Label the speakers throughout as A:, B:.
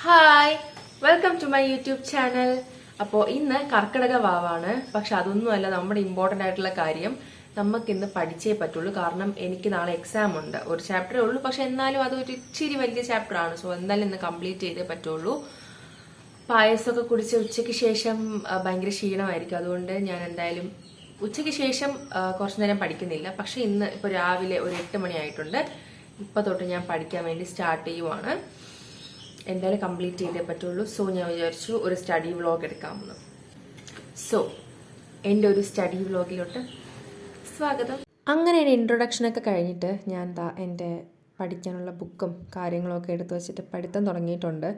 A: Hi, welcome to my YouTube channel. അപ്പോൾ ഇന്ന് കർക്കിടക വാവാണ്. പക്ഷെ അതൊന്നുമല്ല നമ്മുടെ ഇമ്പോർട്ടൻ്റ് ആയിട്ടുള്ള കാര്യം. നമുക്കിന്ന് പഠിച്ചേ പറ്റുള്ളൂ. കാരണം എനിക്ക് നാളെ എക്സാം ഉണ്ട്. ഒരു ചാപ്റ്ററേ ഉള്ളൂ, പക്ഷെ എന്നാലും അതൊരു ഇച്ചിരി വലിയ ചാപ്റ്റർ ആണ്. സോ എന്തായാലും ഇന്ന് കംപ്ലീറ്റ് ചെയ്തേ പറ്റുള്ളൂ. പായസമൊക്കെ കുടിച്ച് ഉച്ചയ്ക്ക് ശേഷം ഭയങ്കര ക്ഷീണമായിരിക്കും. അതുകൊണ്ട് ഞാൻ എന്തായാലും ഉച്ചയ്ക്ക് ശേഷം കുറച്ചു നേരം പഠിക്കുന്നില്ല. പക്ഷെ ഇന്ന് ഇപ്പോൾ രാവിലെ ഒരു 8 മണിയായിട്ടുണ്ട്. ഇപ്പം തൊട്ട് ഞാൻ പഠിക്കാൻ വേണ്ടി സ്റ്റാർട്ട് ചെയ്യുവാണ്. എന്തായാലും കംപ്ലീറ്റ് ചെയ്തേ പറ്റുള്ളൂ. സോ ഞാൻ വിചാരിച്ചു ഒരു സ്റ്റഡി വ്ളോഗ് എടുക്കാമെന്ന്. സോ എൻ്റെ ഒരു സ്റ്റഡി വ്ളോഗിലോട്ട് സ്വാഗതം. അങ്ങനെ എൻ്റെ ഇൻട്രൊഡക്ഷനൊക്കെ കഴിഞ്ഞിട്ട് ഞാൻ എൻ്റെ പഠിക്കാനുള്ള ബുക്കും കാര്യങ്ങളൊക്കെ എടുത്തു വെച്ചിട്ട് പഠിത്തം തുടങ്ങിയിട്ടുണ്ട്.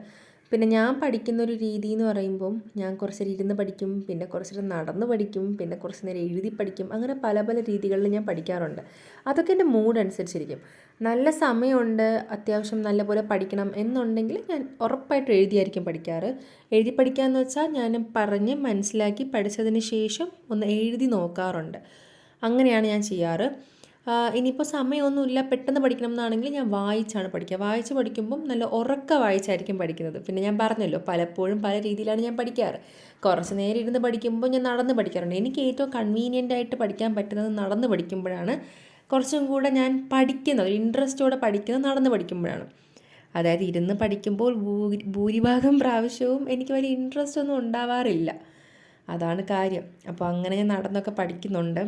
A: പിന്നെ ഞാൻ പഠിക്കുന്നൊരു രീതി എന്ന് പറയുമ്പം ഞാൻ കുറച്ച് നേരം ഇരുന്ന് പഠിക്കും, പിന്നെ കുറച്ച് നേരം നടന്ന് പഠിക്കും, പിന്നെ കുറച്ച് നേരം എഴുതി പഠിക്കും. അങ്ങനെ പല പല രീതികളിൽ ഞാൻ പഠിക്കാറുണ്ട്. അതൊക്കെ എൻ്റെ മൂഡ് അനുസരിച്ചിരിക്കും. നല്ല സമയമുണ്ട്, അത്യാവശ്യം നല്ലപോലെ പഠിക്കണം എന്നുണ്ടെങ്കിൽ ഞാൻ ഉറപ്പായിട്ട് എഴുതിയായിരിക്കും പഠിക്കാറ്. എഴുതി പഠിക്കാമെന്ന് വെച്ചാൽ ഞാൻ പറഞ്ഞ് മനസ്സിലാക്കി പഠിച്ചതിന് ശേഷം ഒന്ന് എഴുതി നോക്കാറുണ്ട്. അങ്ങനെയാണ് ഞാൻ ചെയ്യാറ്. ഇനിയിപ്പോൾ സമയമൊന്നുമില്ല, പെട്ടെന്ന് പഠിക്കണം എന്നാണെങ്കിൽ ഞാൻ വായിച്ചാണ് പഠിക്കുക. വായിച്ച് പഠിക്കുമ്പം നല്ല ഉറക്ക വായിച്ചായിരിക്കും പഠിക്കുന്നത്. പിന്നെ ഞാൻ പറഞ്ഞല്ലോ, പലപ്പോഴും പല രീതിയിലാണ് ഞാൻ പഠിക്കാറ്. കുറച്ച് നേരം ഇരുന്ന് പഠിക്കുമ്പോൾ ഞാൻ നടന്ന് പഠിക്കാറുണ്ട്. എനിക്ക് ഏറ്റവും കൺവീനിയൻ്റ് ആയിട്ട് പഠിക്കാൻ പറ്റുന്നത് നടന്ന് പഠിക്കുമ്പോഴാണ്. കുറച്ചും കൂടെ ഞാൻ പഠിക്കുന്നത്, ഇൻട്രസ്റ്റോടെ പഠിക്കുന്നത് നടന്ന് പഠിക്കുമ്പോഴാണ്. അതായത് ഇരുന്ന് പഠിക്കുമ്പോൾ ഭൂരിഭാഗം പ്രാവശ്യവും എനിക്ക് വലിയ ഇൻട്രസ്റ്റ് ഒന്നും ഉണ്ടാവാറില്ല. അതാണ് കാര്യം. അപ്പോൾ അങ്ങനെ ഞാൻ നടന്നൊക്കെ പഠിക്കുന്നുണ്ട്.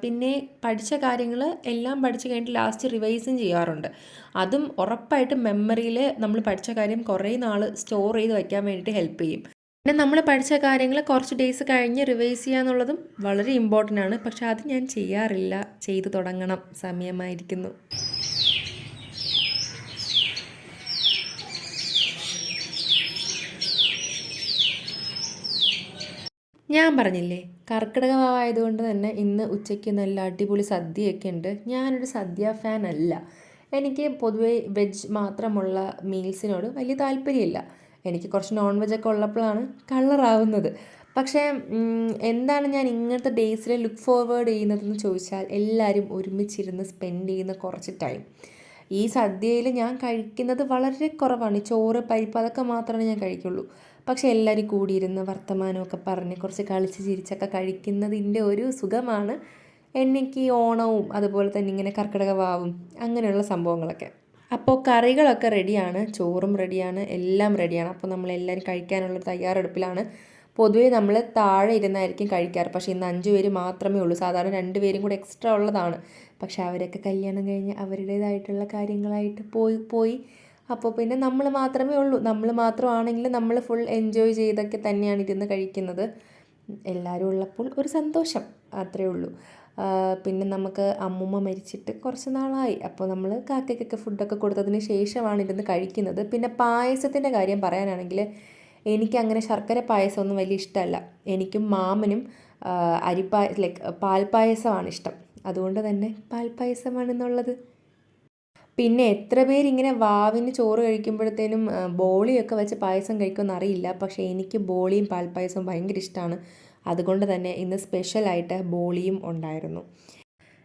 A: പിന്നെ പഠിച്ച കാര്യങ്ങൾ എല്ലാം പഠിച്ച് കഴിഞ്ഞിട്ട് ലാസ്റ്റ് റിവൈസും ചെയ്യാറുണ്ട്. അതും ഉറപ്പായിട്ടും മെമ്മറിയിൽ നമ്മൾ പഠിച്ച കാര്യം കുറേ നാൾ സ്റ്റോർ ചെയ്ത് വയ്ക്കാൻ വേണ്ടിയിട്ട് ഹെൽപ്പ് ചെയ്യും. പിന്നെ നമ്മൾ പഠിച്ച കാര്യങ്ങൾ കുറച്ച് ഡേയ്സ് കഴിഞ്ഞ് റിവൈസ് ചെയ്യുക എന്നുള്ളതും വളരെ ഇമ്പോർട്ടൻ്റ് ആണ്. പക്ഷെ അത് ഞാൻ ചെയ്യാറില്ല. ചെയ്തു തുടങ്ങണം, സമയമായിരിക്കുന്നു. ഞാൻ പറഞ്ഞില്ലേ, കർക്കിടക വാവായതുകൊണ്ട് തന്നെ ഇന്ന് ഉച്ചയ്ക്ക് നല്ല അടിപൊളി സദ്യയൊക്കെ ഉണ്ട്. ഞാനൊരു സദ്യ ഫാൻ അല്ല. എനിക്ക് പൊതുവേ വെജ് മാത്രമുള്ള മീൽസിനോട് വലിയ താല്പര്യമില്ല. എനിക്ക് കുറച്ച് നോൺ വെജൊക്കെ ഉള്ളപ്പോഴാണ് കളറാവുന്നത്. പക്ഷേ എന്താണ് ഞാൻ ഇങ്ങനത്തെ ഡേയ്സിൽ ലുക്ക് ഫോർവേഡ് ചെയ്യുന്നതെന്ന് ചോദിച്ചാൽ, എല്ലാവരും ഒരുമിച്ചിരുന്ന് സ്പെൻഡ് ചെയ്യുന്ന കുറച്ച് ടൈം. ഈ സദ്യയിൽ ഞാൻ കഴിക്കുന്നത് വളരെ കുറവാണ്. ചോറ്, പരിപ്പ് അതൊക്കെ മാത്രമേ ഞാൻ കഴിക്കുള്ളൂ. പക്ഷേ എല്ലാവരും കൂടിയിരുന്ന് വർത്തമാനമൊക്കെ പറഞ്ഞ് കുറച്ച് കളിച്ച് ചിരിച്ചൊക്കെ കഴിക്കുന്നതിൻ്റെ ഒരു സുഖമാണ് എനിക്ക് ഓണവും അതുപോലെ തന്നെ ഇങ്ങനെ കർക്കിടക വാവും അങ്ങനെയുള്ള സംഭവങ്ങളൊക്കെ. അപ്പോൾ കറികളൊക്കെ റെഡിയാണ്, ചോറും റെഡിയാണ്, എല്ലാം റെഡിയാണ്. അപ്പോൾ നമ്മളെല്ലാവരും കഴിക്കാനുള്ള തയ്യാറെടുപ്പിലാണ്. പൊതുവേ നമ്മൾ താഴെ ഇരുന്നായിരിക്കും കഴിക്കാറ്. പക്ഷേ ഇന്ന് 5 പേര് മാത്രമേ ഉള്ളൂ. സാധാരണ 2 പേരും കൂടെ എക്സ്ട്രാ ഉള്ളതാണ്. പക്ഷെ അവരൊക്കെ കല്യാണം കഴിഞ്ഞ് അവരുടേതായിട്ടുള്ള കാര്യങ്ങളായിട്ട് പോയി. അപ്പോൾ പിന്നെ നമ്മൾ മാത്രമേ ഉള്ളൂ. നമ്മൾ മാത്രമാണെങ്കിൽ നമ്മൾ ഫുൾ എൻജോയ് ചെയ്തൊക്കെ തന്നെയാണ് ഇരുന്ന് കഴിക്കുന്നത്. എല്ലാവരും ഉള്ളപ്പോൾ ഒരു സന്തോഷം, അത്രയേ ഉള്ളൂ. പിന്നെ നമുക്ക് അമ്മൂമ്മ മരിച്ചിട്ട് കുറച്ച് നാളായി. അപ്പോൾ നമ്മൾ കാക്കയ്ക്കൊക്കെ ഫുഡൊക്കെ കൊടുത്തതിന് ശേഷമാണ് ഇരുന്ന് കഴിക്കുന്നത്. പിന്നെ പായസത്തിൻ്റെ കാര്യം പറയാനാണെങ്കിൽ, എനിക്കങ്ങനെ ശർക്കര പായസമൊന്നും വലിയ ഇഷ്ടമല്ല. എനിക്കും മാമനും പാൽപ്പായസമാണ് ഇഷ്ടം. അതുകൊണ്ട് തന്നെ പാൽപ്പായസമാണെന്നുള്ളത്. പിന്നെ എത്ര പേരിങ്ങനെ വാവിന് ചോറ് കഴിക്കുമ്പോഴത്തേനും ബോളിയൊക്കെ വെച്ച് പായസം കഴിക്കുമെന്ന് അറിയില്ല. പക്ഷേ എനിക്ക് ബോളിയും പാൽപ്പായസവും ഭയങ്കര ഇഷ്ടമാണ്. അതുകൊണ്ട് തന്നെ ഇന്ന് സ്പെഷ്യലായിട്ട് ബോളിയും ഉണ്ടായിരുന്നു.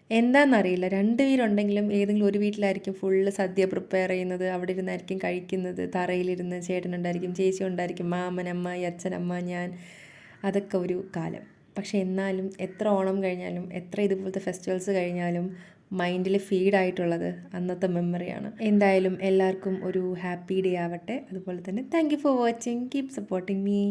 A: എന്താണെന്നറിയില്ല, 2 പേരുണ്ടെങ്കിലും ഏതെങ്കിലും ഒരു വീട്ടിലായിരിക്കും ഫുള്ള് സദ്യ പ്രിപ്പയർ ചെയ്യുന്നത്. അവിടെ ഇരുന്നായിരിക്കും കഴിക്കുന്നത്. തറയിലിരുന്ന് ചേട്ടനുണ്ടായിരിക്കും, ചേച്ചി ഉണ്ടായിരിക്കും, മാമൻ, അമ്മായി, അച്ഛനമ്മ, ഞാൻ. അതൊക്കെ ഒരു കാലം. പക്ഷേ എന്നാലും എത്ര ഓണം കഴിഞ്ഞാലും എത്ര ഇതുപോലത്തെ ഫെസ്റ്റിവൽസ് കഴിഞ്ഞാലും മൈൻഡിൽ ഫീഡായിട്ടുള്ളത് അന്നത്തെ മെമ്മറിയാണ്. എന്തായാലും എല്ലാവർക്കും ഒരു ഹാപ്പി ഡേ ആവട്ടെ. അതുപോലെ തന്നെ thank you for watching. Keep supporting me.